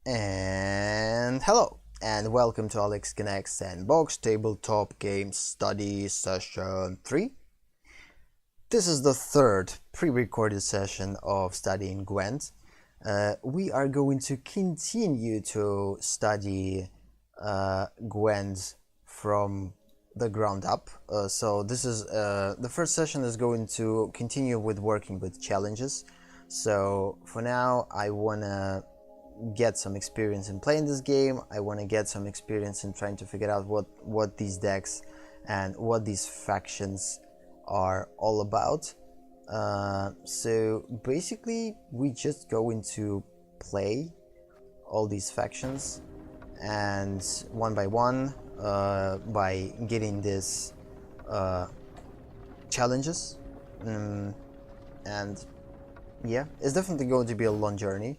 And hello, and welcome to Alex Connects and Box Tabletop Game Study Session 3. This is the third pre-recorded session of studying Gwent. We are going to continue to study Gwent from the ground up. So this is the first session is going to continue with working with challenges. So for now, I wanna get some experience in playing this game. I want to get some experience in trying to figure out what these decks and what these factions are all about. So basically we just go into play all these factions, and one by one, by getting these challenges, and yeah, it's definitely going to be a long journey.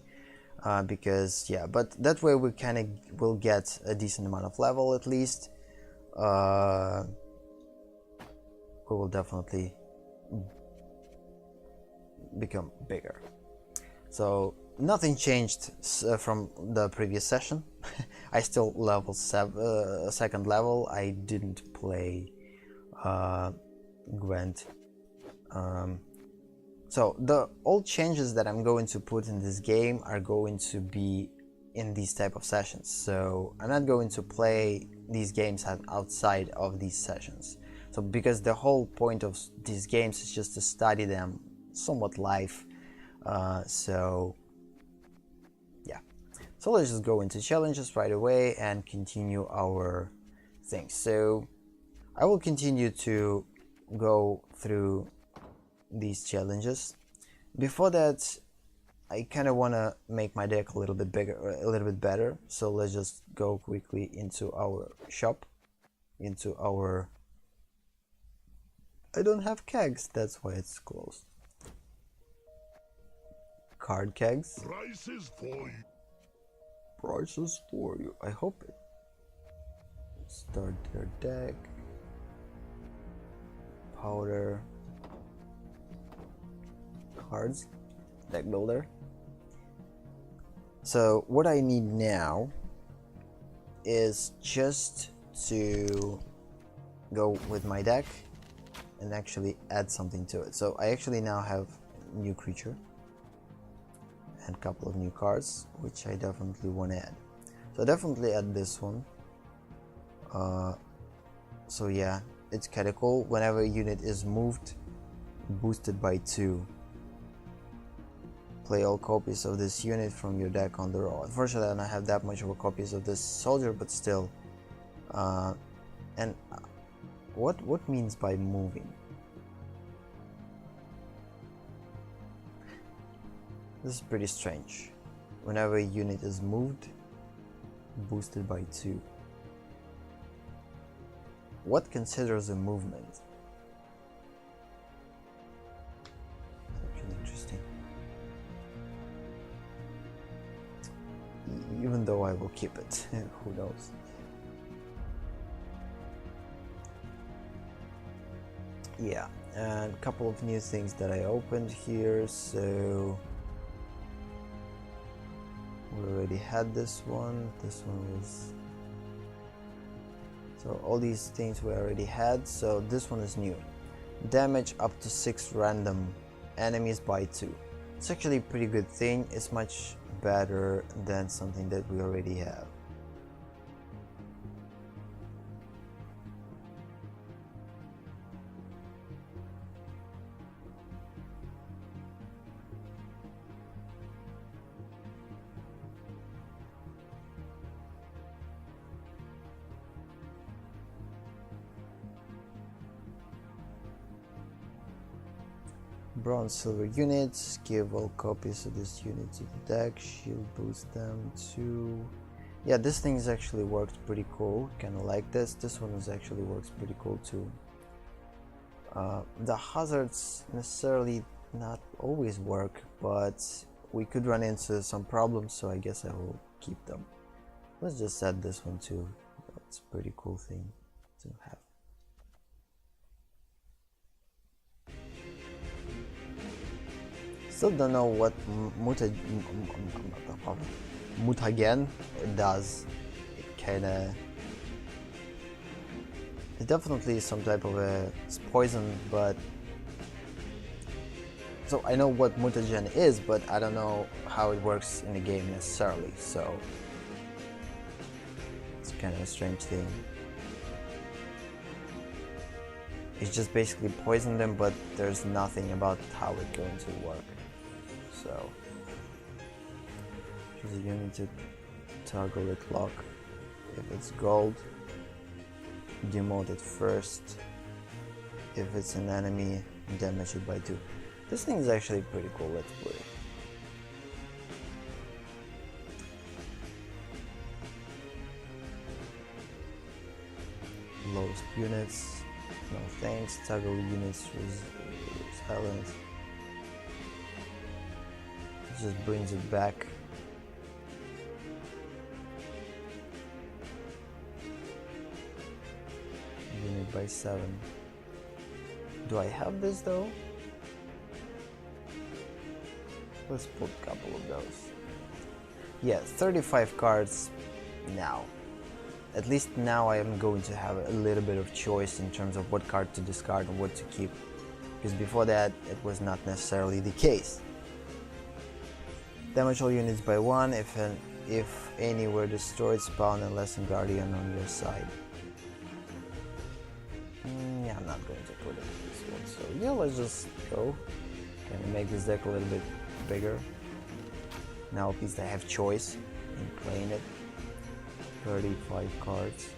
But that way we kind of will get a decent amount of level at least. We will definitely become bigger. So nothing changed from the previous session. I still level second level. I didn't play Gwent. So the all changes that I'm going to put in this game are going to be in these type of sessions. So I'm not going to play these games outside of these sessions. So because the whole point of these games is just to study them somewhat live. So yeah. So let's just go into challenges right away and continue our thing. So I will continue to go through these challenges. Before that, I kind of want to make my deck a little bit bigger, a little bit better. So let's just go quickly into our shop, into our... I don't have kegs, that's why it's closed. Card kegs. Prices for you. Prices for you. I hope it. Start their deck. Powder. Cards, deck builder. So what I need now is just to go with my deck and actually add something to it. So I actually now have a new creature and a couple of new cards, which I definitely want to add. So definitely add this one. So yeah, it's kind of cool. Whenever a unit is moved, boosted by 2. Play all copies of this unit from your deck on the roll. Unfortunately, I don't have that much of a copies of this soldier, but still. And what means by moving? This is pretty strange. Whenever a unit is moved, boosted by 2. What considers a movement? Actually interesting. Even though I will keep it, who knows. Yeah, and a couple of new things that I opened here. So we already had this one. This one was... So all these things we already had. So this one is new. Damage up to 6 random enemies by 2. It's actually a pretty good thing. It's much better than something that we already have. Bronze silver units, give all copies of this unit to the deck, shield boost them to... Yeah, this thing is actually worked pretty cool, kinda like this. This one is actually works pretty cool too. The hazards necessarily not always work, but we could run into some problems, so I guess I will keep them. Let's just add this one too. That's a pretty cool thing to have. Still don't know what mutagen. It does. It kinda... It definitely is some type of a poison, but... So I know what mutagen is, but I don't know how it works in the game necessarily, so... It's kind of a strange thing. It's just basically poison them, but there's nothing about how it's going to work. So... You need to toggle it lock. If it's gold, demote it first. If it's an enemy, damage it by 2. This thing is actually pretty cool, let's put it. Lowest units, no thanks. Toggle units silence. It just brings it back. Unit by 7. Do I have this though? Let's put a couple of those. Yeah, 35 cards now. At least now I am going to have a little bit of choice in terms of what card to discard and what to keep. Because before that, it was not necessarily the case. Damage all units by 1 if any were destroyed, spawn a lesson guardian on your side. Yeah, I'm not going to put it in this one, so yeah, let's just go. Kind of make this deck a little bit bigger. Now at least I have choice in playing it. 35 cards.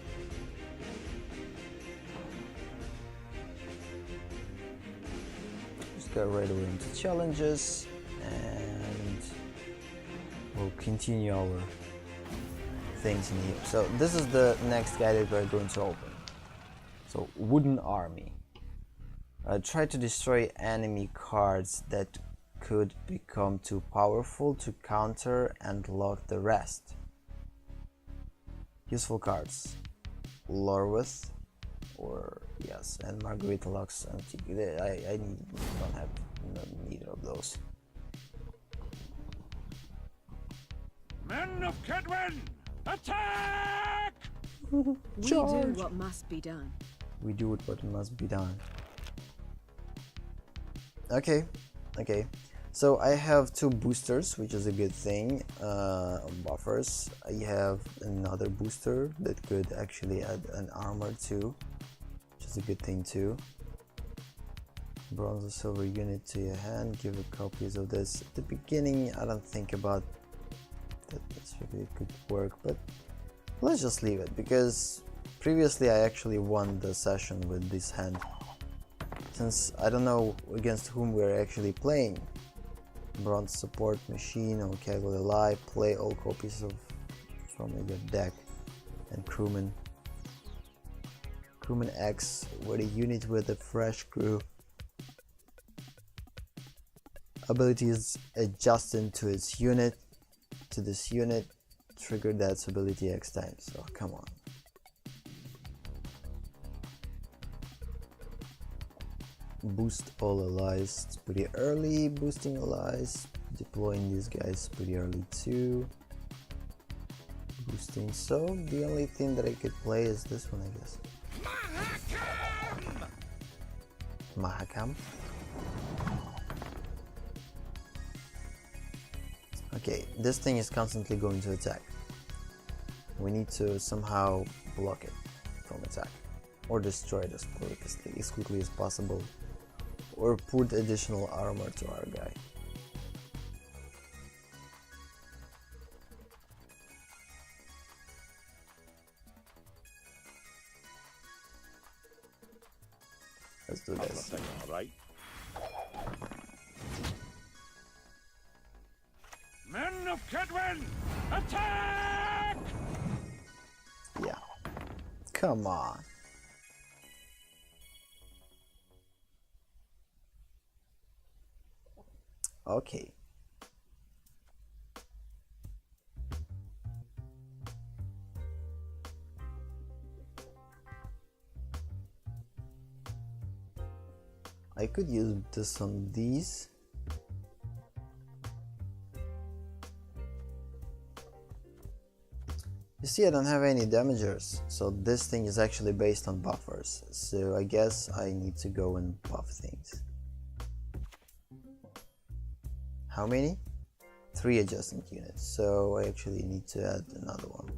Just go right away into challenges and we'll continue our things in here. So this is the next guy that we're going to open. So, Wooden Army. Try to destroy enemy cards that could become too powerful to counter and lock the rest. Useful cards. Lorwith, or yes, and Margarita Lux Antique. I don't have neither of those. Men of Kedwen, attack! We do what must be done. We do what must be done. Okay. So I have 2 boosters, which is a good thing. Buffers. I have another booster that could actually add an armor too, which is a good thing too. Bronze or silver unit to your hand. Give a copies of this. At the beginning, I don't think about that specifically could work, but let's just leave it because previously I actually won the session with this hand. Since I don't know against whom we're actually playing. Bronze support machine, okay, will ally, play all copies from your deck. And crewman. Crewman X, with a unit with a fresh crew. Abilities adjusted to its unit, to this unit, trigger that ability X times. So come on. Boost all allies, it's pretty early. Boosting allies, deploying these guys pretty early too. Boosting, so the only thing that I could play is this one, I guess. Mahakam. Okay, this thing is constantly going to attack. We need to somehow block it from attack, or destroy it as quickly as possible, or put additional armor to our guy. Let's do this. Right. Men of Kedwen, attack! Yeah. Come on. Okay. I could use this on these. You see, I don't have any damagers, so this thing is actually based on buffers, so I guess I need to go and buff things. How many? 3 adjustment units, so I actually need to add another one.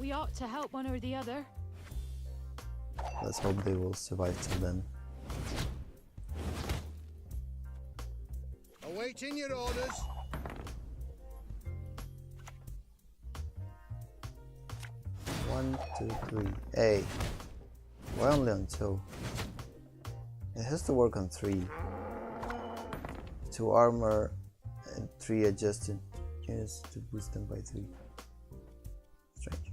We ought to help one or the other. Let's hope they will survive till then. Awaiting your orders. One, two, three. Hey, why only on 2? It has to work on 3. 2 armor and 3 adjusted units to boost them by 3. Strange.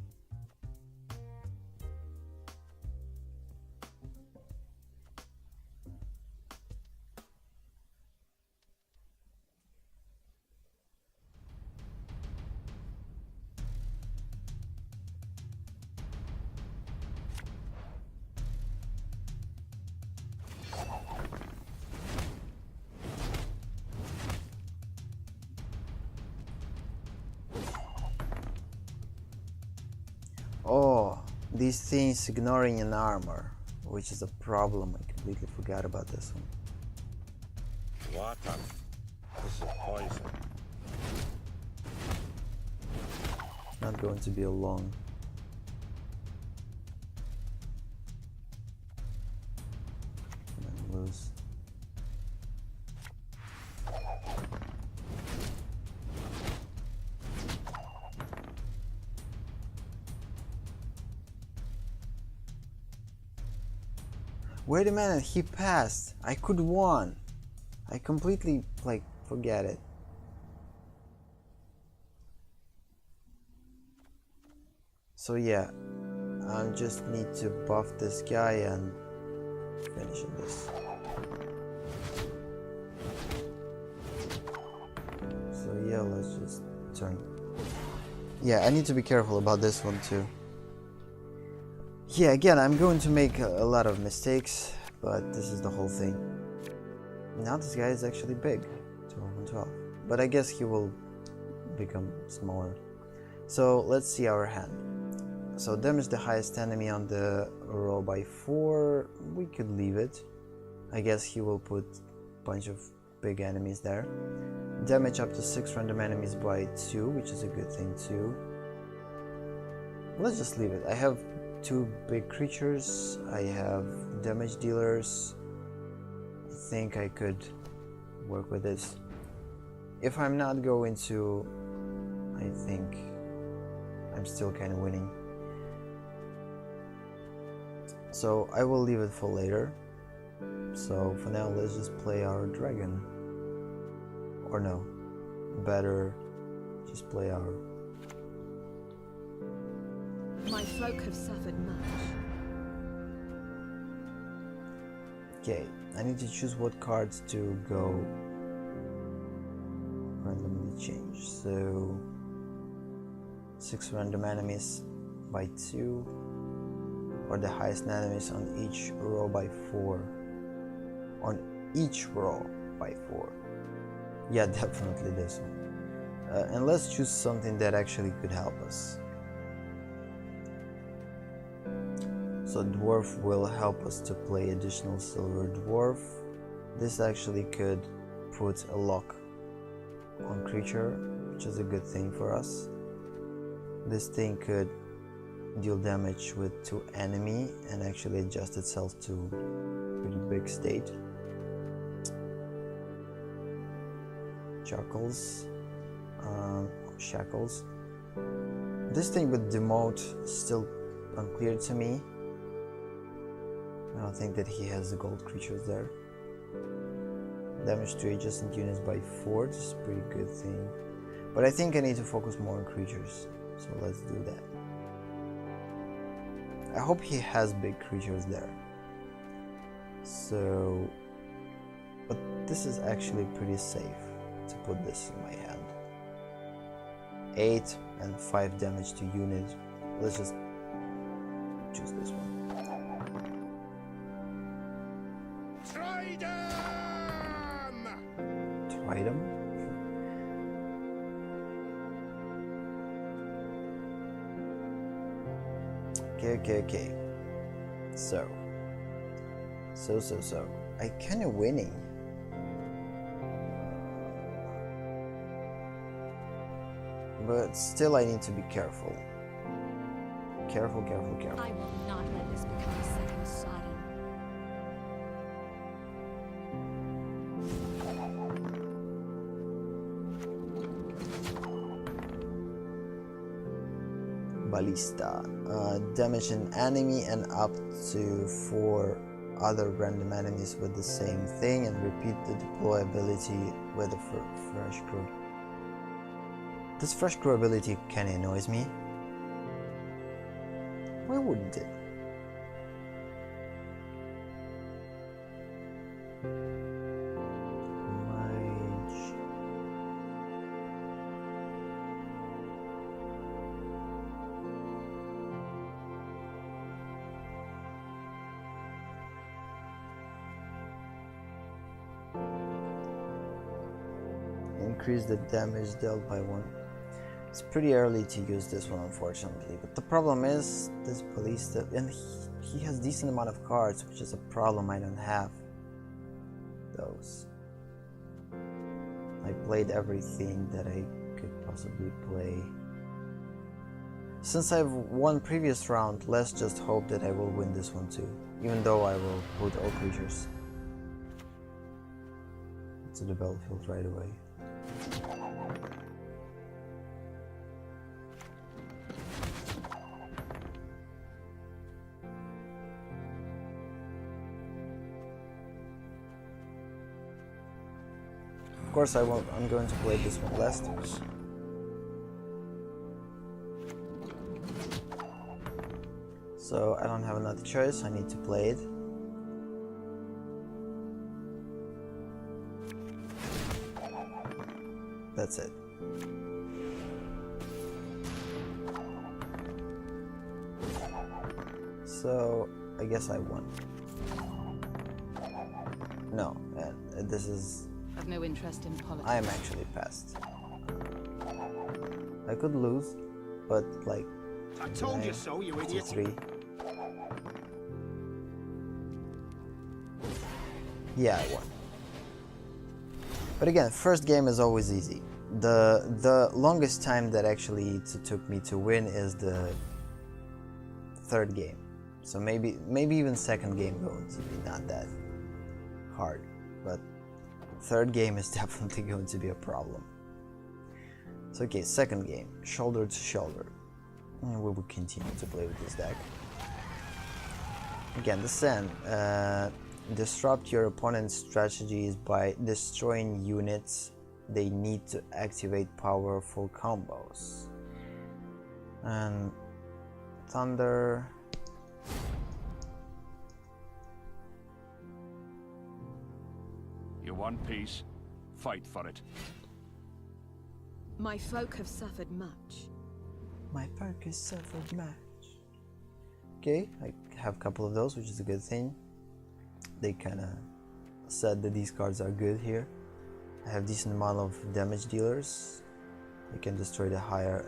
Oh, these things ignoring an armor, which is a problem. I completely forgot about this one. Water. This is poison. It's not going to be a long. And lose. Wait a minute, he passed. I could won. I completely forget it. So yeah, I just need to buff this guy and finish this. So yeah, let's just turn. Yeah, I need to be careful about this one too. Yeah, again, I'm going to make a lot of mistakes, but this is the whole thing. Now this guy is actually big, 12 and 12, but I guess he will become smaller. So let's see our hand. So damage the highest enemy on the roll by 4, we could leave it. I guess he will put a bunch of big enemies there. Damage up to 6 random enemies by 2, which is a good thing too. Let's just leave it. I have 2 big creatures, I have damage dealers. I think I could work with this. If I'm not going to, I think I'm still kind of winning. So I will leave it for later. So for now, let's just play our dragon. Or no, better just play our... My folk have suffered much. Okay, I need to choose what cards to go randomly change. So 6 random enemies by 2, or the highest enemies on each row by 4. On each row by 4. Yeah, definitely this one. And let's choose something that actually could help us. So dwarf will help us to play additional silver dwarf. This actually could put a lock on creature, which is a good thing for us. This thing could deal damage with 2 enemy and actually adjust itself to pretty big state. Shackles. This thing with demote is still unclear to me. I don't think that he has the gold creatures there. Damage to adjacent units by 4, this is a pretty good thing. But I think I need to focus more on creatures, so let's do that. I hope he has big creatures there. So, but this is actually pretty safe to put this in my hand. 8 and 5 damage to unit. Let's just choose this one. Tridem? Okay. So. I kinda winning. But still I need to be careful. Careful. I will not let this become a second Sodom. Ballista. Damage an enemy and up to 4 other random enemies with the same thing, and repeat the deploy ability with a fresh crew. This fresh crew ability kinda annoys me. Why wouldn't it? Mage. Increase the damage dealt by 1. It's pretty early to use this one, unfortunately, but the problem is this ballista, and he has decent amount of cards, which is a problem. I don't have those. I played everything that I could possibly play. Since I've won previous round, let's just hope that I will win this one too, even though I will put all creatures to the battlefield right away. Of course I'm going to play this one last. So I don't have another choice, I need to play it. That's it. So I guess I won. No, this is... I've no interest in politics. I am actually passed. I could lose, but like... I told you so, you idiot. 3. Yeah, I won. But again, first game is always easy. The longest time that actually took me to win is the 3rd game. So maybe even 2nd game going to be not that hard, but 3rd game is definitely going to be a problem. So okay, 2nd game, shoulder to shoulder. And we will continue to play with this deck. Again, the Sen. Disrupt your opponent's strategies by destroying units they need to activate powerful combos. And Thunder. You want peace? Fight for it. My folk have suffered much. My folk has suffered much. Okay, I have a couple of those, which is a good thing. They kinda said that these cards are good here. I have decent amount of damage dealers. I can destroy the higher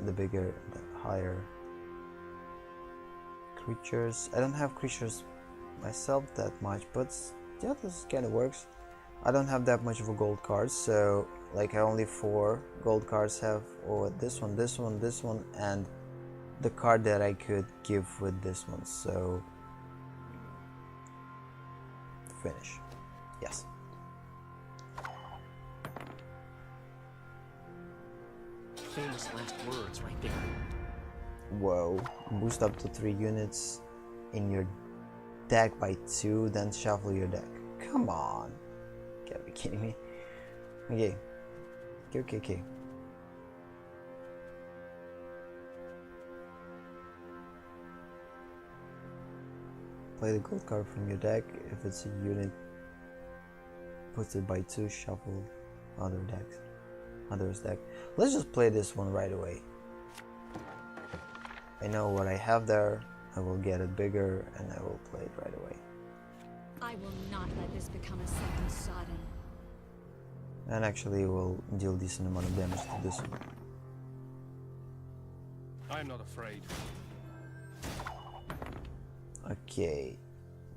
creatures. I don't have creatures myself that much, but yeah, this kinda works. I don't have that much of a gold card, so like I only 4 gold cards have, or this one, and the card that I could give with this one, so finish. Yes. Famous last words right there. Whoa. Boost up to 3 units in your deck by 2, then shuffle your deck. Come on. You gotta be kidding me. Okay. Play the gold card from your deck. If it's a unit, puts it by 2, shuffle other's deck. Let's just play this one right away. I know what I have there. I will get it bigger and I will play it right away. I will not let this become a second Sodom. And actually will deal decent amount of damage to this one. I am not afraid. Okay,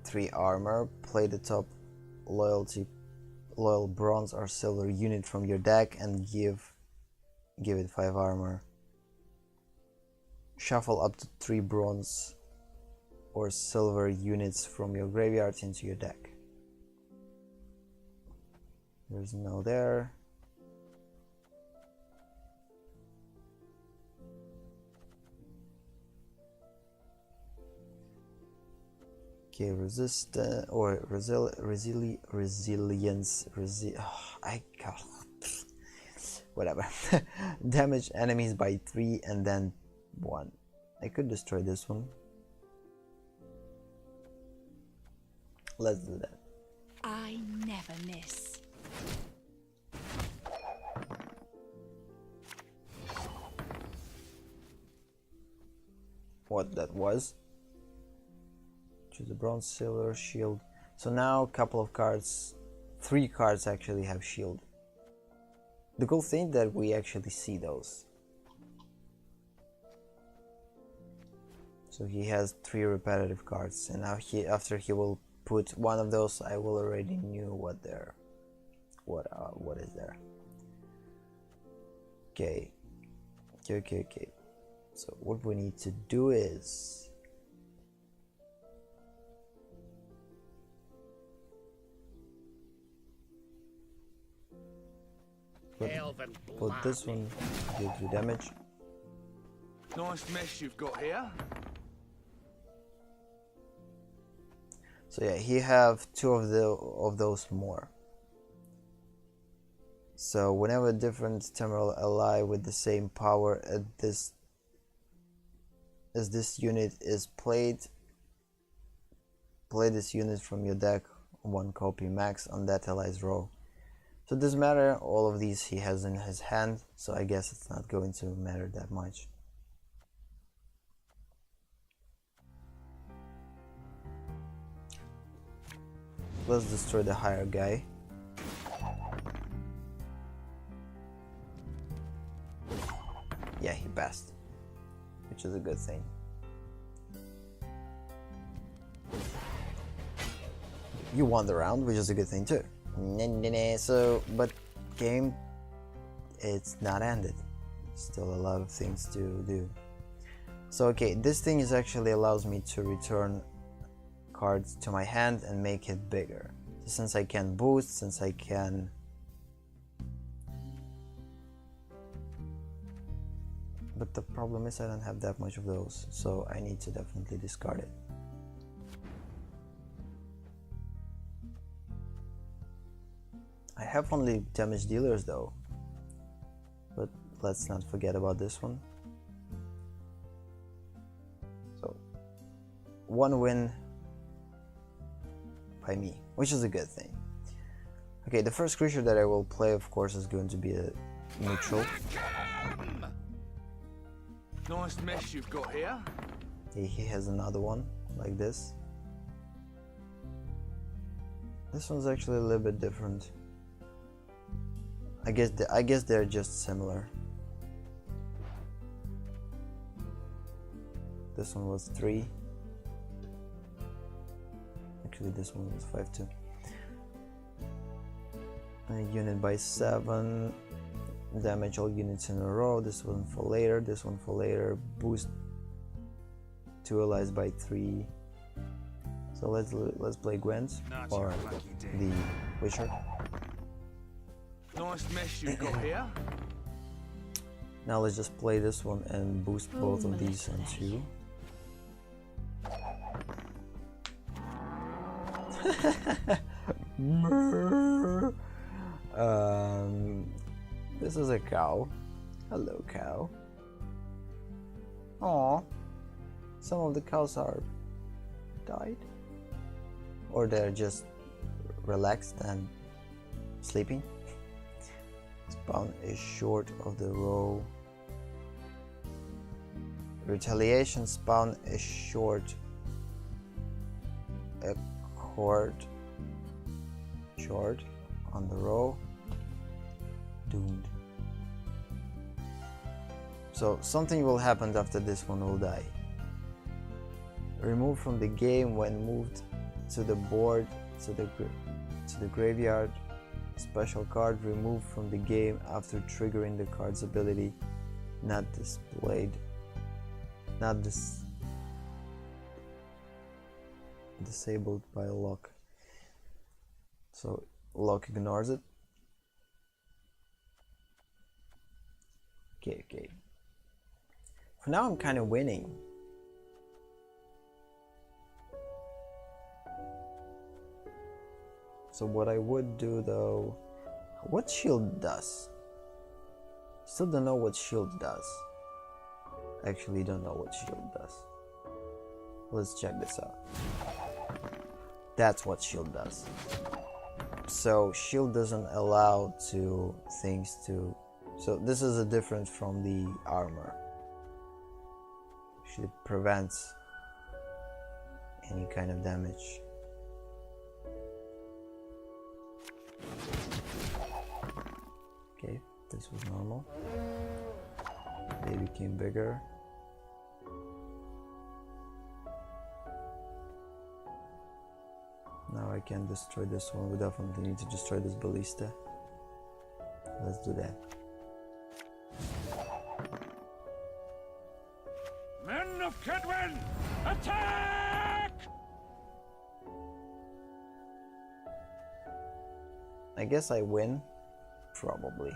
3 armor. Play the top loyal bronze or silver unit from your deck and give it 5 armor. Shuffle up to 3 bronze or silver units from your graveyard into your deck. There's no there. Okay, resistance or resilience. Whatever. Damage enemies by 3 and then 1. I could destroy this one. Let's do that. I never miss. What that was. Choose a bronze, silver, shield. So now a couple of cards, 3 cards actually have shield. The cool thing that we actually see those. So he has 3 repetitive cards, and now after he will put one of those, I will already knew what is there. Okay. So what we need to do is put this one, deal 2 damage. Nice mess you've got here. So yeah, he have 2 of those more. So whenever a different temporal ally with the same power as this unit is played, play this unit from your deck 1 copy max on that ally's row. So it doesn't matter, all of these he has in his hand, so I guess it's not going to matter that much. Let's destroy the higher guy. Yeah, he passed, which is a good thing. You won the round, which is a good thing too. So, but game, it's not ended. Still a lot of things to do. So okay, this thing is actually allows me to return cards to my hand and make it bigger. So since I can boost, since I can but the problem is I don't have that much of those, so I need to definitely discard it. I have only damage dealers though, but let's not forget about this one. So 1 win by me, which is a good thing. Okay, the first creature that I will play, of course, is going to be a neutral. Nice mess you've got here. He has another one like this. This one's actually a little bit different. I guess they're just similar. This one was 3. Actually, this one was 5 too. A unit by 7. Damage all units in a row. This one for later. This one for later. Boost 2 allies by 3. So let's play Gwent or the Witcher. Nice mess you've got here. Now let's just play this one and boost both of these on 2. This is a cow. Hello, cow. Aww. Some of the cows are died, or they're just relaxed and sleeping. Spawn is short of the row. Retaliation spawn is short. A cord short on the row. Doomed. So something will happen after this one will die. Removed from the game when moved to the board to the graveyard. Special card removed from the game after triggering the card's ability. Not displayed. Disabled by lock. So lock ignores it. Okay. For now I'm kind of winning. So what I would do though, what shield does? Still don't know what shield does. Actually don't know what shield does. Let's check this out. That's what shield does. So shield doesn't allow things to. So this is a different from the armor. It prevents any kind of damage. Okay, this was normal. They became bigger. Now I can destroy this one. We definitely need to destroy this ballista. Let's do that. Men of Kedwen, attack! I guess I win. Probably.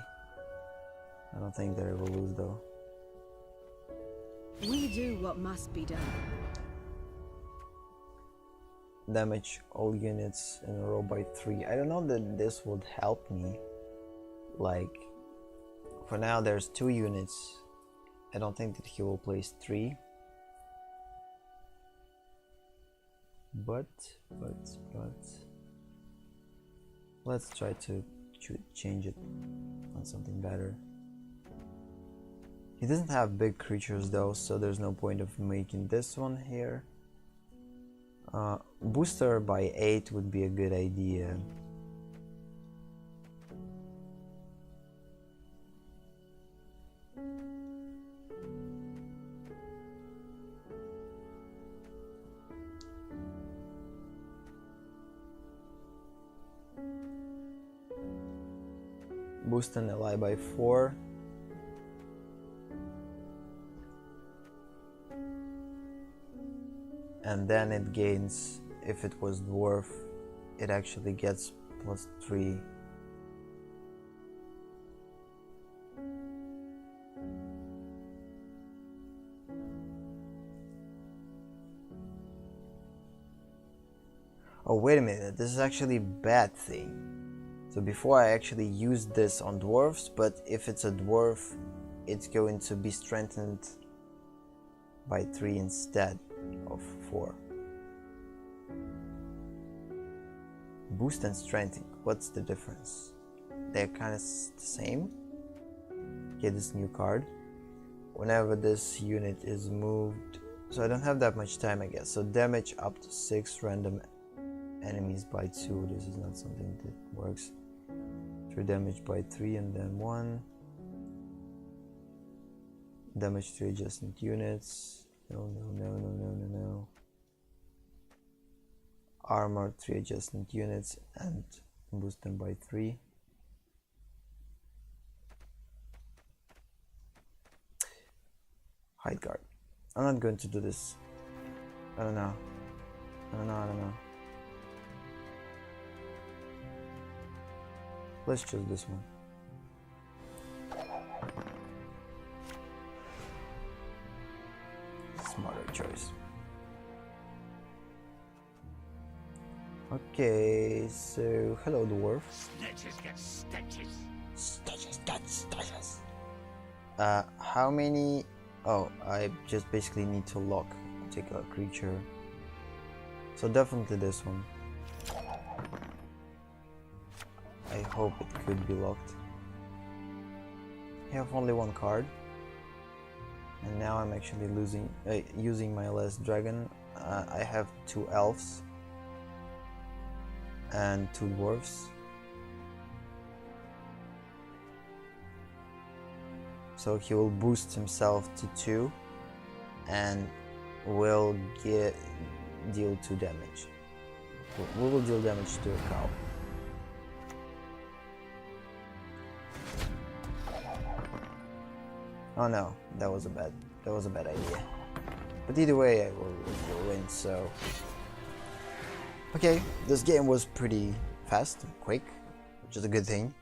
I don't think that I will lose though. We do what must be done. Damage all units in a row by 3. I don't know that this would help me. Like, for now there's 2 units. I don't think that he will place 3. But let's try to change it on something better. He doesn't have big creatures though, so there's no point of making this one here. Booster by 8 would be a good idea. Boost an ally by 4. And then it gains, if it was dwarf, it actually gets +3. Oh, wait a minute, this is actually a bad thing. So before I actually used this on dwarves, but if it's a dwarf, it's going to be strengthened by 3 instead of 4. Boost and strengthening, what's the difference? They're kind of the same. Get this new card. Whenever this unit is moved, so I don't have that much time I guess. So damage up to 6 random enemies by 2. This is not something that works. 3 damage by 3 and then 1. Damage 3 adjacent units. No. Armor 3 adjacent units and boost them by 3. Hide guard. I'm not going to do this. I don't know. Let's choose this one. Smarter choice. Okay, so hello dwarf. Snitches get stitches. Stitches get stitches. How many? Oh, I just basically need to lock a particular creature. So definitely this one. I hope it could be locked. I have only 1 card. And now I'm actually using my last dragon. I have 2 elves. And 2 dwarves. So he will boost himself to 2. And will deal 2 damage. We will deal damage to a cow. Oh no, that was a bad idea. But either way, I will win. So okay, this game was pretty fast and quick, which is a good thing.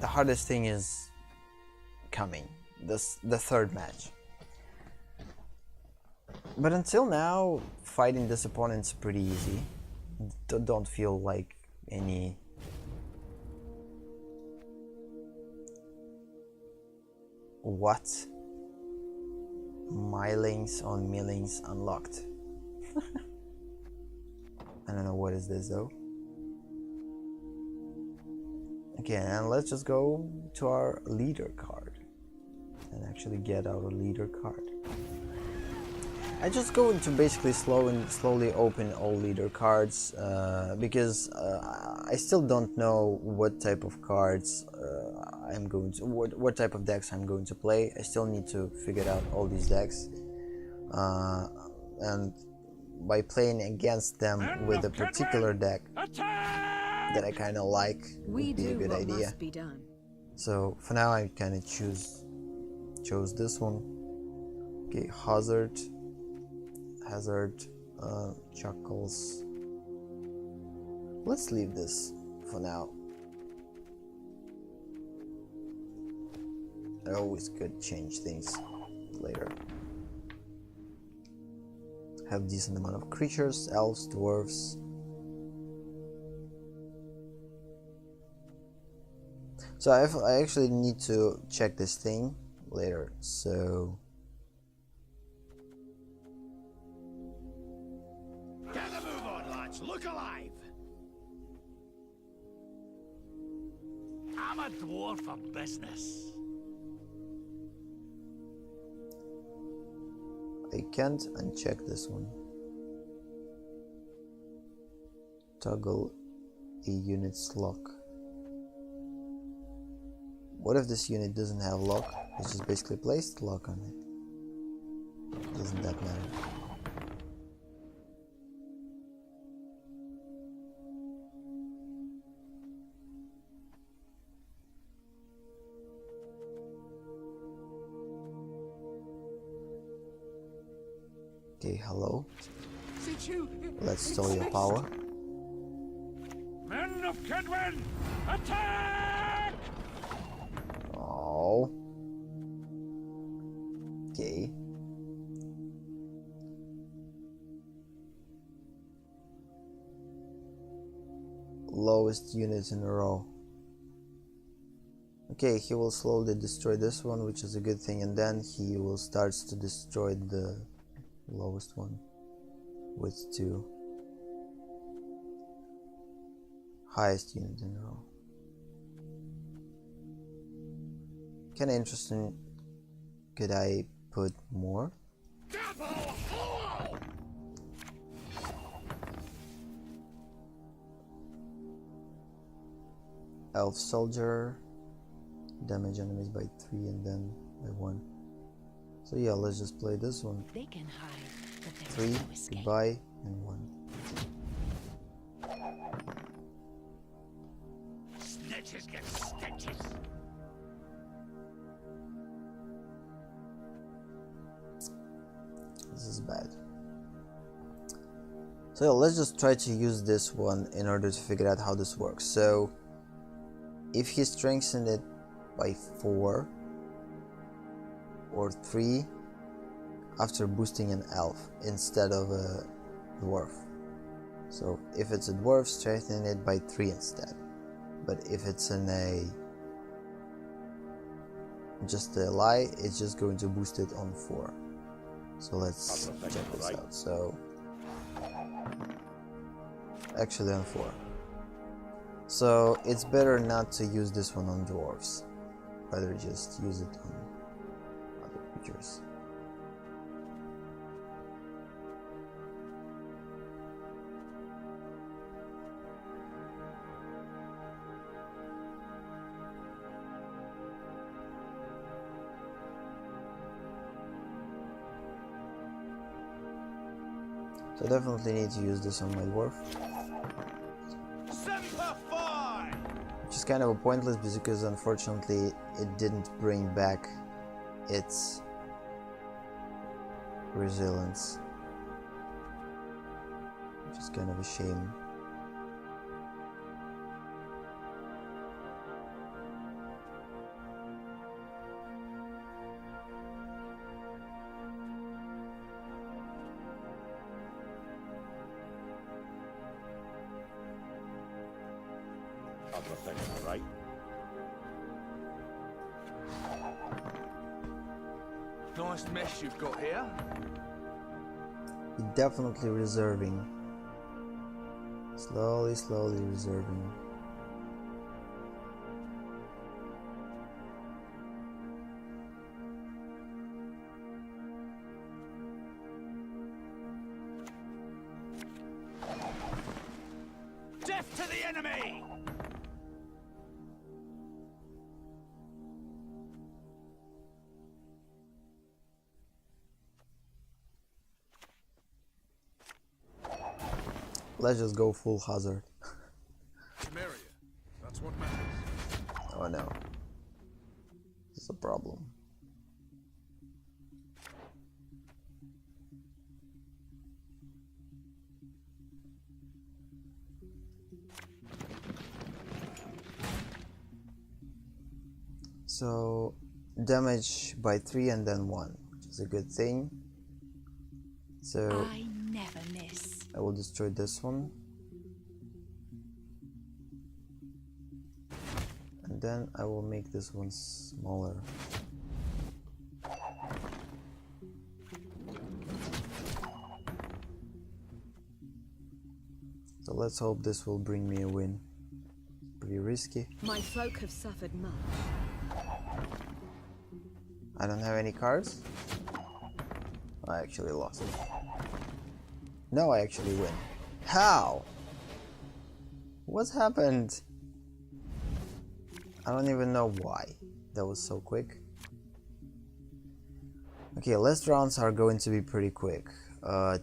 The hardest thing is coming. The third match. But until now, fighting this opponent's pretty easy. Don't feel like any what? Milings on millings unlocked. I don't know what is this though. Okay, and let's just go to our leader card and actually get our leader card. I just go into basically slowly open all leader cards because I still don't know what type of cards I'm going to, what type of decks I'm going to play. I still need to figure out all these decks, and by playing against them with a particular deck that I kind of like would be a good idea. Must be done. So for now, I kind of chose this one. Okay, Hazard, Chuckles. Let's leave this for now. I always could change things later. Have decent amount of creatures, elves, dwarves. So I actually need to check this thing later. So Get a move on, lads. Look alive. I'm a dwarf for business. I can't uncheck this one. Toggle a unit's lock. What if this unit doesn't have lock? It's just basically placed lock on it. Doesn't that matter? Okay, hello. Let's store your power. Men of Gwent, attack! Oh. Okay. Lowest unit in a row. Okay, he will slowly destroy this one, which is a good thing, and then he will start to destroy the lowest one with 2. Highest unit in a row. Kinda interesting. Could I put more? Elf soldier. Damage enemies by 3 and then by 1. So yeah, let's just play this one. They can hide, but there's 3, no escape. goodbye, and 1. Snitches get stitches. This is bad. So yeah, let's just try to use this one in order to figure out how this works. So if he strengthened it by 4 or 3 after boosting an elf instead of a dwarf. So if it's a dwarf, strengthen it by 3 instead. But if it's in a just a ally, it's just going to boost it on 4. So let's check this out. So actually on 4. So it's better not to use this one on dwarves. Rather just use it on other creatures. So I definitely need to use this on my dwarf. Semper Fi! Which is kind of a pointless because unfortunately it didn't bring back its resilience. Which is kind of a shame. Other thing, right? Nice mess you've got here. Definitely reserving. Slowly, slowly reserving. Death to the enemy! Let's just go full hazard. Samaria. That's what matters. Oh no. This is a problem. So damage by 3 and then 1, which is a good thing. So I never miss. I will destroy this one. And then I will make this one smaller. So let's hope this will bring me a win. Pretty risky. My folk have suffered much. I don't have any cards. I actually lost. No, I actually win. How? What's happened? I don't even know why. That was so quick. Okay, last rounds are going to be pretty quick.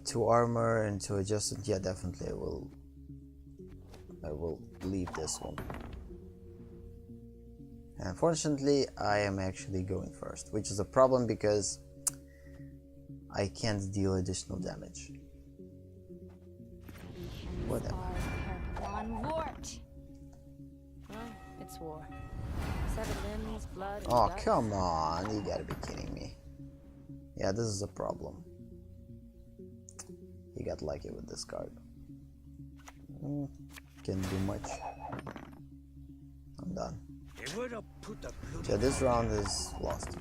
2 armor and 2 adjustment. Yeah, definitely I will leave this one. Unfortunately, I am actually going first, which is a problem because I can't deal additional damage. Whatever. Well, it's war. Severed limbs, blood, and Oh, guts. come on. You gotta be kidding me. Yeah, this is a problem. You got lucky with this card. Can't do much. I'm done. They would have put the bloody Yeah, this round is lost.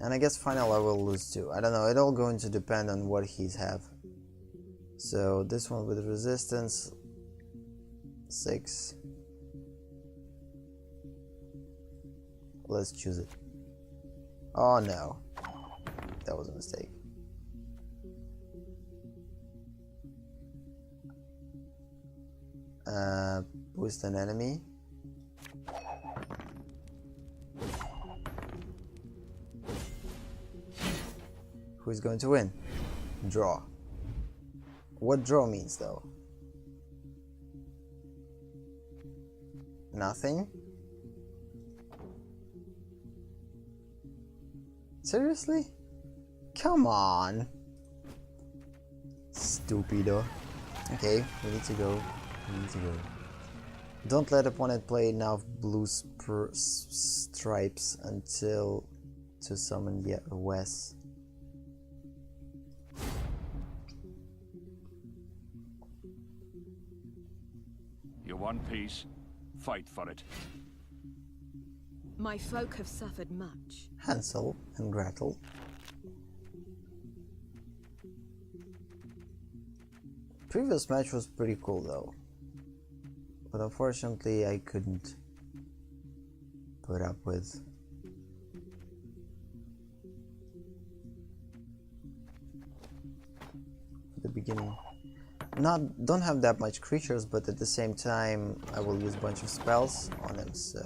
And I guess final I will lose too. I don't know, it all going to depend on what he's have. So this one with resistance 6. Let's choose it. Oh no. That was a mistake. Boost an enemy. Who's going to win? Draw. What draw means though? Nothing? Seriously? Come on. Stupido. Okay, we need to go. We need to go. Don't let opponent play enough blue stripes until to summon the Wes. You're one piece. Fight for it. My folk have suffered much. Hansel and Gretel. Previous match was pretty cool though, but unfortunately I couldn't put up with the beginning. Don't have that much creatures, but at the same time I will use a bunch of spells on him, so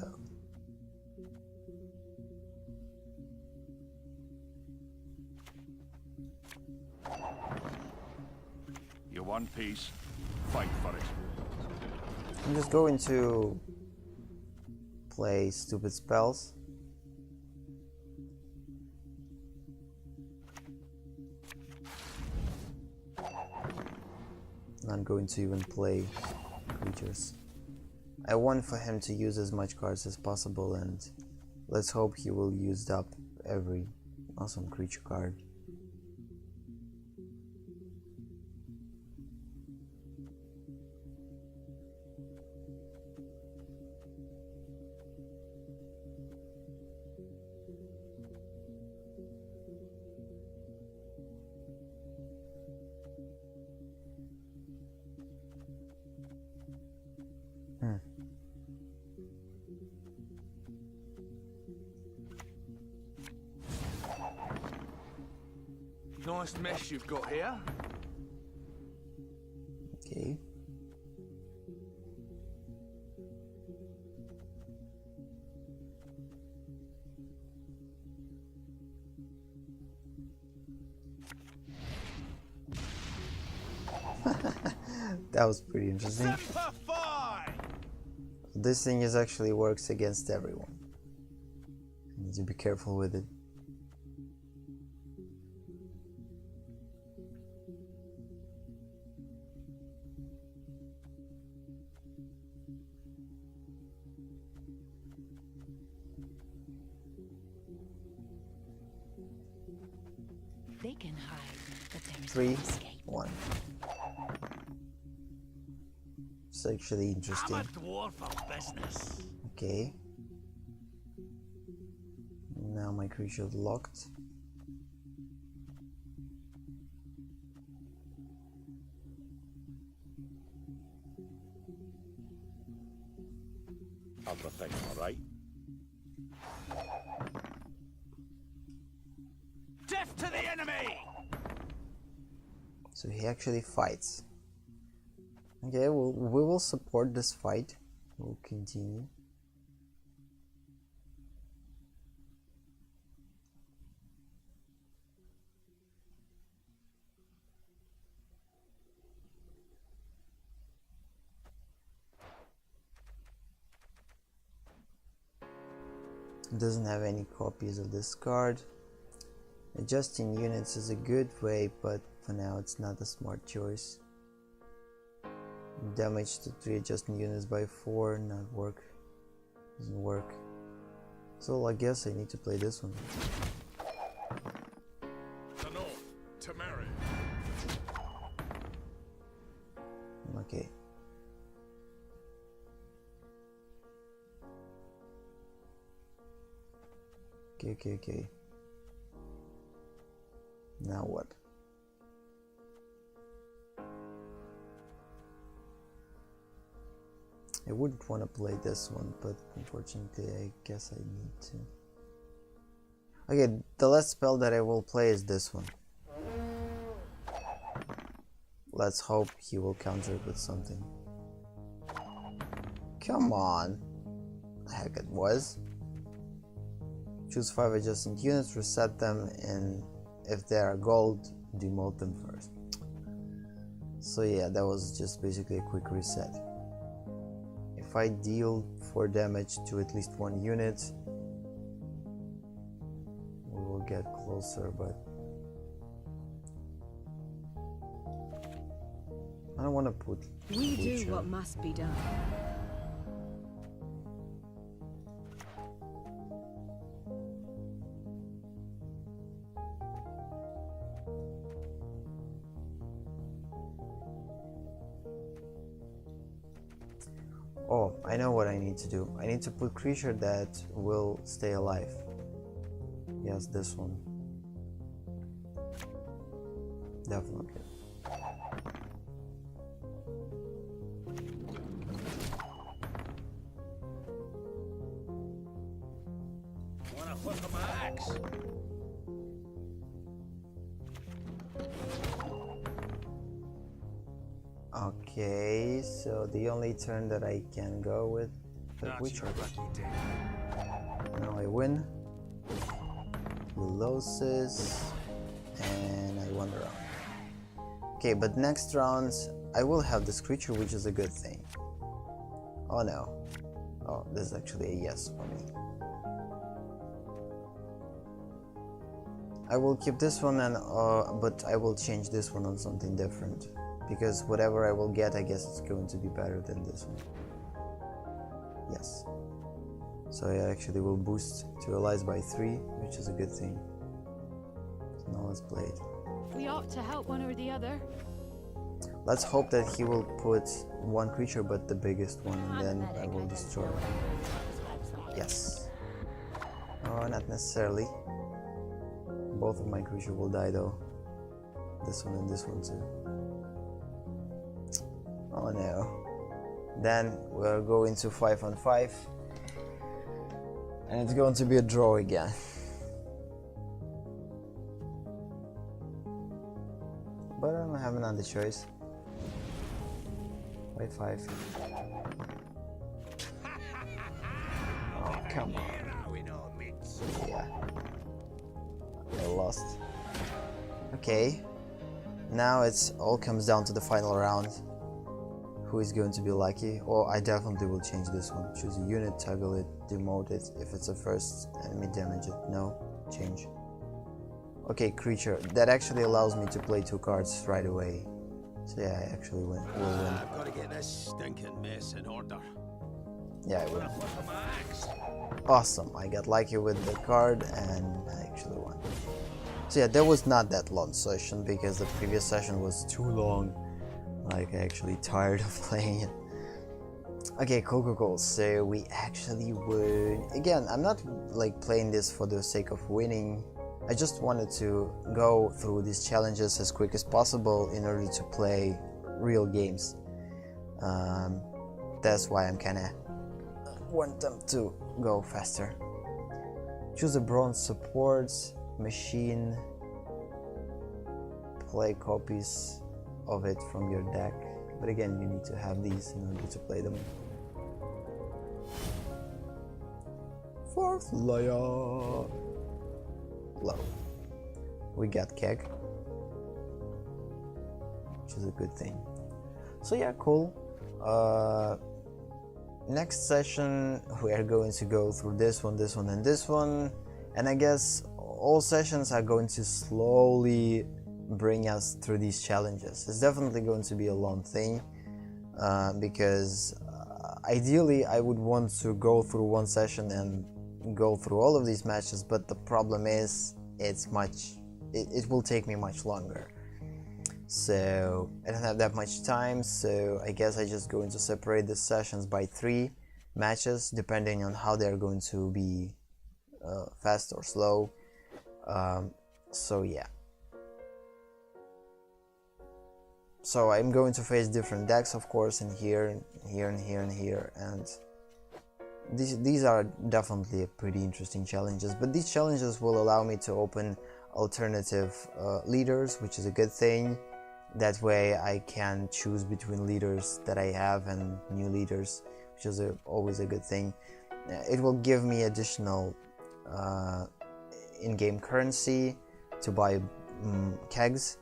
one piece. Fight for it. I'm just going to play stupid spells. Not going to even play creatures. I want for him to use as much cards as possible, and let's hope he will use up every awesome creature card. Nice mess you've got here. Okay. That was pretty interesting. Simplify! This thing is actually works against everyone. You need to be careful with it. They can hide, but there is 3, no escape. 1. It's actually interesting. I'm a dwarf of business. Okay. Now my creature is locked. Everything all right? Death to the enemy! So he actually fights. Okay, we will support this fight. We'll continue. It doesn't have any copies of this card. Adjusting units is a good way, but for now it's not a smart choice. Damage to 3 adjusting units by 4, not work. Doesn't work. So I guess I need to play this one. The north, to marry. Okay. Okay. Now what? I wouldn't want to play this one, but unfortunately I guess I need to. Okay, the last spell that I will play is this one. Let's hope he will counter it with something. Come on! The heck it was. Choose 5 adjacent units, reset them, and if they are gold, demote them first. So yeah, that was just basically a quick reset. If I deal 4 damage to at least 1 unit, we will get closer, but I don't want to put We do creature. what must be done. Oh, I know what I need to do. I need to put creature that will stay alive. Yes, this one. Definitely. Wanna flip my axe? Okay, so the only turn that I can go with the Not Witcher. your lucky day. Now I win. He loses, and I wander around. Okay, but next round I will have this creature, which is a good thing. Oh no. Oh, this is actually a yes for me. I will keep this one, and but I will change this one on something different, because whatever I will get, I guess it's going to be better than this one. Yes. So I actually will boost to allies by 3, which is a good thing. So now let's play it. We ought to help one or the other. Let's hope that he will put one creature, but the biggest one, and then I will destroy. Yes. Oh, not necessarily. Both of my creatures will die though. This one and this one too. Oh no. Then we're going to 5 on 5. And it's going to be a draw again. But I don't have another choice. Wait, 5. Oh, come on. Yeah. I lost. Okay. Now it's all comes down to the final round. Who is going to be lucky? Oh, I definitely will change this one. Choose a unit, toggle it, demote it. If it's a first enemy, damage it. No, change. Okay, creature. That actually allows me to play 2 cards right away. So yeah, I actually will win. I've got to get this stinking mess in order. Yeah, I win. Awesome. I got lucky with the card and I actually won. So yeah, that was not that long session because the previous session was too long. Like, I actually tired of playing it. Okay, cool. So we actually won. Again, I'm not like playing this for the sake of winning. I just wanted to go through these challenges as quick as possible in order to play real games. That's why I'm kinda want them to go faster. Choose a bronze support, machine, play copies of it from your deck, but again you need to have these in order to play them. 4th layer. Low. We got keg, which is a good thing. So yeah, cool. Next session we are going to go through this one, and this one, and I guess all sessions are going to slowly bring us through these challenges. It's definitely going to be a long thing, because ideally I would want to go through one session and go through all of these matches, but the problem is it will take me much longer. So I don't have that much time, so I guess I just going to separate the sessions by 3 matches depending on how they're going to be fast or slow. So yeah. So I'm going to face different decks, of course, in here, and here, and here, and here, and these are definitely pretty interesting challenges, but these challenges will allow me to open alternative leaders, which is a good thing. That way I can choose between leaders that I have and new leaders, which is always a good thing. It will give me additional in-game currency to buy kegs,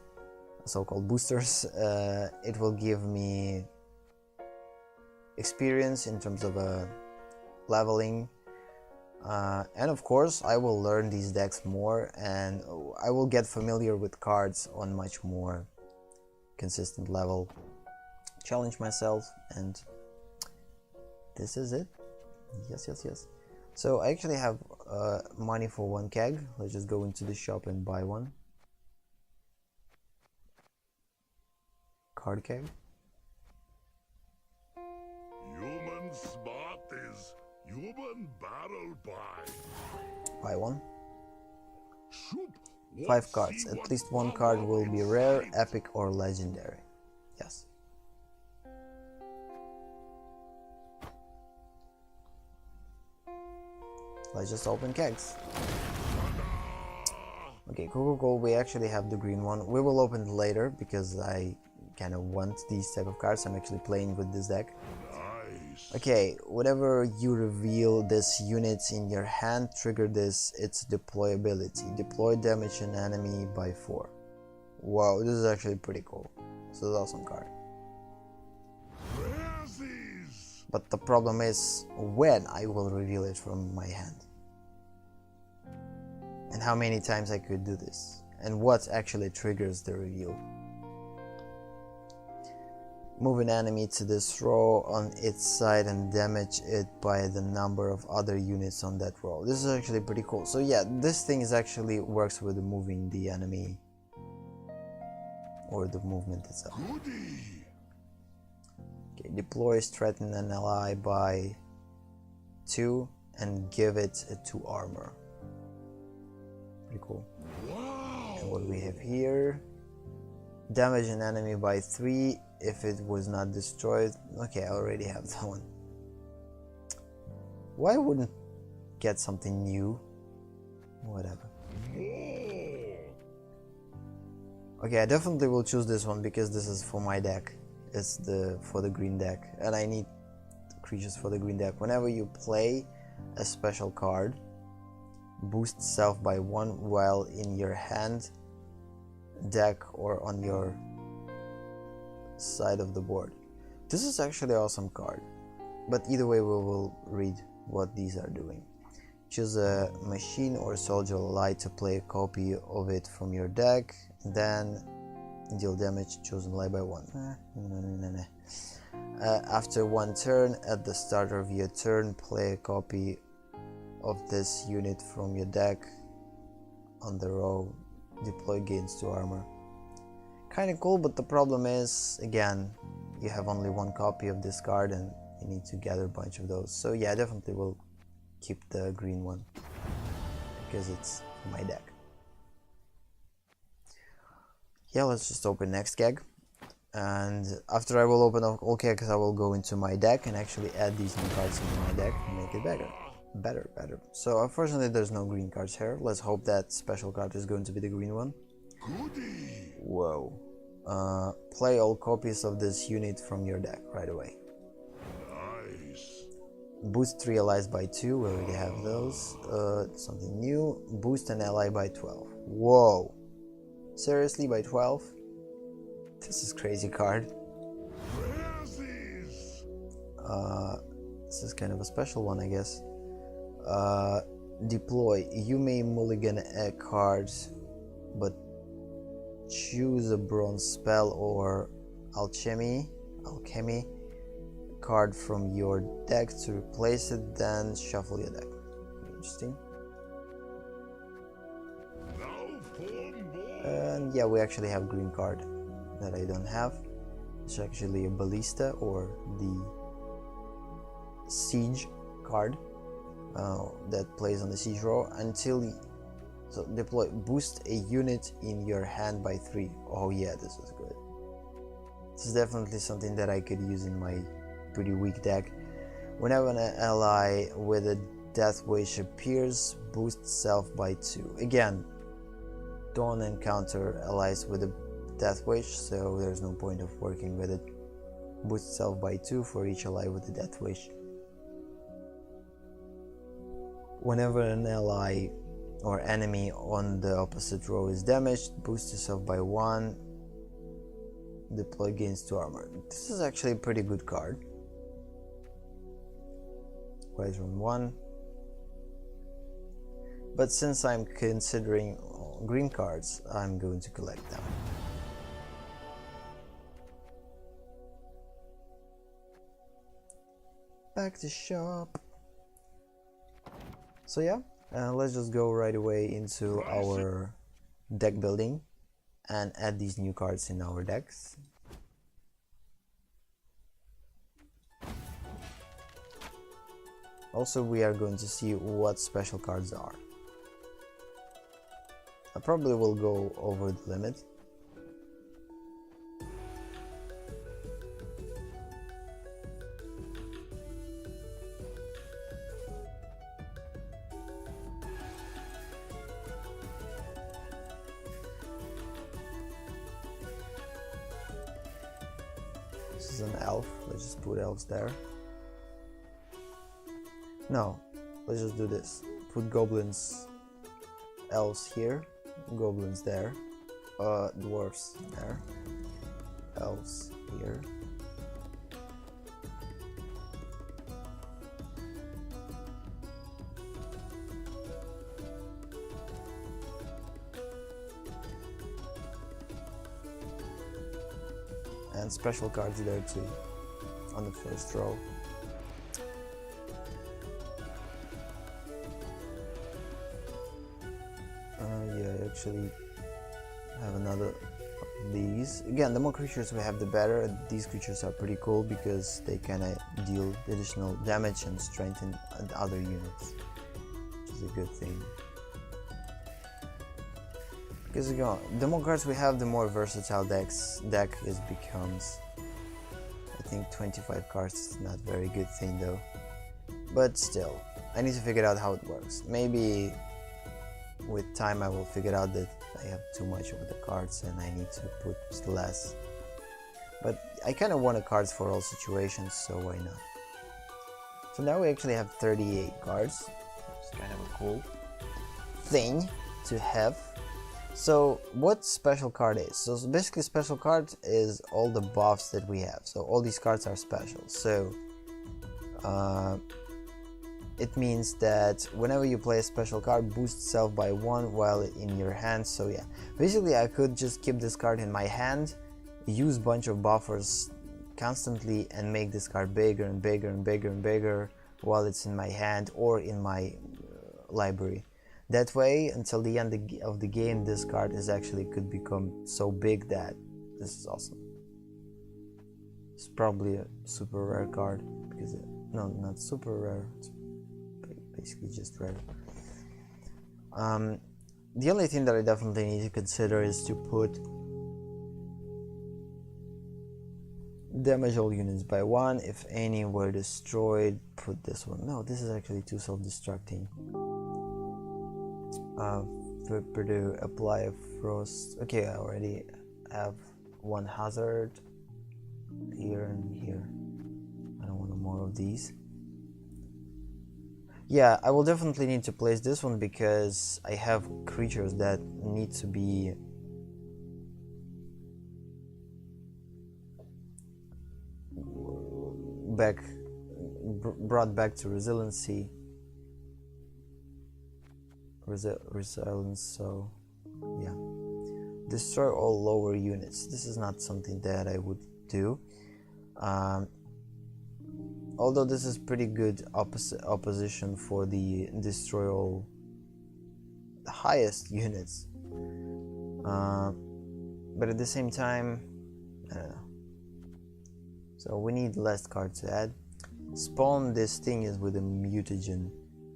so-called boosters. It will give me experience in terms of leveling, and of course I will learn these decks more, and I will get familiar with cards on much more consistent level, challenge myself, and this is it. Yes. So I actually have money for 1 keg. Let's just go into the shop and buy one card keg. Human smart is human barrel Buy one. 5 5 cards. At least 1 card will be rare, epic, or legendary. Yes. Let's just open kegs. Okay, cool. We actually have the green one. We will open it later because I kind of want these type of cards. I'm actually playing with this deck. Okay, whenever you reveal this unit in your hand, trigger its deployability. Deploy damage an enemy by 4. Wow, this is actually pretty cool. So that's awesome card. Rarities! But the problem is when I will reveal it from my hand. And how many times I could do this. And what actually triggers the reveal. Move an enemy to this row on its side and damage it by the number of other units on that row. This is actually pretty cool. So yeah, this thing is actually works with moving the enemy or the movement itself. Goody! Okay, deploy, threaten an ally by 2 and give it 2 armor. Pretty cool. Wow! And what we have here, damage an enemy by 3 if it was not destroyed. Okay, I already have that one. Why wouldn't get something new? Whatever. Okay, I definitely will choose this one because this is for my deck. It's for the green deck, and I need creatures for the green deck. Whenever you play a special card, boost self by 1 while in your hand, deck, or on your side of the board. This is actually an awesome card, but either way we will read what these are doing. Choose a machine or soldier ally to play a copy of it from your deck, then deal damage chosen ally by 1. After 1 turn, at the start of your turn, play a copy of this unit from your deck on the row, deploy gains 2 armor. Kinda cool, but the problem is, again, you have only 1 copy of this card and you need to gather a bunch of those. So yeah, I definitely will keep the green one because it's my deck. Yeah, let's just open next keg, and after I will open all kegs, I will go into my deck and actually add these new cards into my deck and make it better. So unfortunately there's no green cards here. Let's hope that special card is going to be the green one. Goody! Whoa. Play all copies of this unit from your deck right away. Nice! Boost 3 allies by 2, we already have those. Something new. Boost an ally by 12. Whoa. Seriously, by 12? This is crazy card. Rarities! This is kind of a special one, I guess. Deploy. You may mulligan a card, but choose a bronze spell or alchemy card from your deck to replace it, then shuffle your deck. Interesting. Now for more! And yeah, we actually have green card that I don't have. It's actually a ballista or the siege card that plays on the siege row until so deploy. Boost a unit in your hand by 3. Oh yeah, this is good. This is definitely something that I could use in my pretty weak deck. Whenever an ally with a death wish appears, boost self by 2. Again, don't encounter allies with a death wish, so there's no point of working with it. Boost self by 2 for each ally with a death wish. Whenever an ally or enemy on the opposite row is damaged, boost yourself by 1, deploy gains 2 armor. This is actually a pretty good card. Rise on 1. But since I'm considering green cards, I'm going to collect them. Back to shop. So yeah, let's just go right away into our deck building and add these new cards in our decks. Also, we are going to see what special cards are. I probably will go over the limit. This is an elf. Let's just put elves there. No, let's just do this. Put goblins, elves here, goblins there, dwarves there. else here. And special cards there too, on the first row. Yeah, I actually have another of these. Again, the more creatures we have, the better. These creatures are pretty cool because they kind of deal additional damage and strengthen other units, which is a good thing. Because again, the more cards we have, the more versatile deck becomes. I think 25 cards is not a very good thing though. But still, I need to figure out how it works. Maybe with time I will figure out that I have too much of the cards and I need to put less. But I kind of want cards for all situations, so why not? So now we actually have 38 cards. It's kind of a cool thing to have. So what special card is? So basically special card is all the buffs that we have. So all these cards are special. So it means that whenever you play a special card, boost itself by 1 while in your hand. So yeah, basically I could just keep this card in my hand, use bunch of buffers constantly and make this card bigger and bigger and bigger and bigger while it's in my hand or in my library. That way, until the end of the game, this card could become so big that this is awesome. It's probably a super rare card because no, not super rare. It's basically just rare. The only thing that I definitely need to consider is to put damage all units by 1. If any were destroyed, put this one. No, this is actually too self-destructing. Purdue, apply a frost. Okay, I already have 1 hazard here and here. I don't want more of these. Yeah, I will definitely need to place this one because I have creatures that need to be brought back to resiliency. Resilience, so yeah. Destroy all lower units. This is not something that I would do. Although this is pretty good opposition for the destroy all the highest units. But at the same time, I don't know. So we need less cards to add. Spawn this thing is with a mutagen.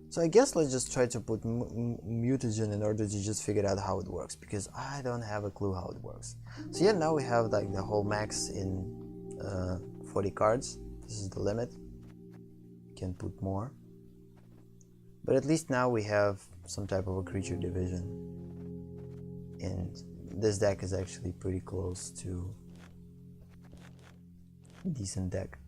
So I guess let's just try to put mutagen in order to just figure out how it works, because I don't have a clue how it works. So yeah, now we have like the whole max in 40 cards. This is the limit. Can put more. But at least now we have some type of a creature division. And this deck is actually pretty close to a decent deck.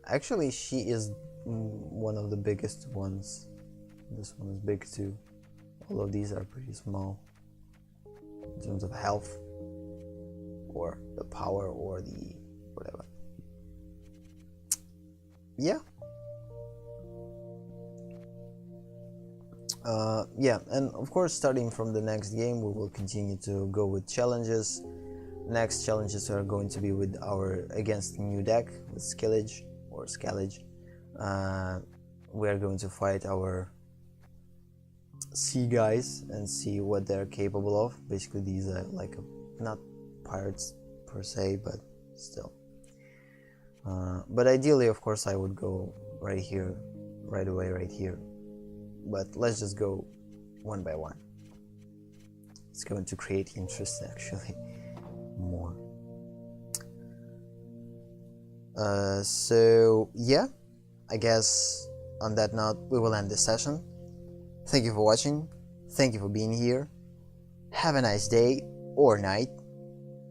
Actually, she is one of the biggest ones. This one is big too. All of these are pretty small in terms of health or the power or the whatever. Yeah. Yeah, and of course starting from the next game we will continue to go with challenges. Next challenges are going to be with our against new deck with Skillage or Scallage. We are going to fight our sea guys and see what they're capable of. Basically these are like not pirates per se, but still. But ideally, of course, I would go right here, right away, right here. But let's just go one by one. It's going to create interest actually more. So yeah, I guess on that note we will end this session. Thank you for watching. Thank you for being here. Have a nice day or night.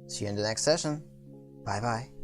See you in the next session. Bye bye.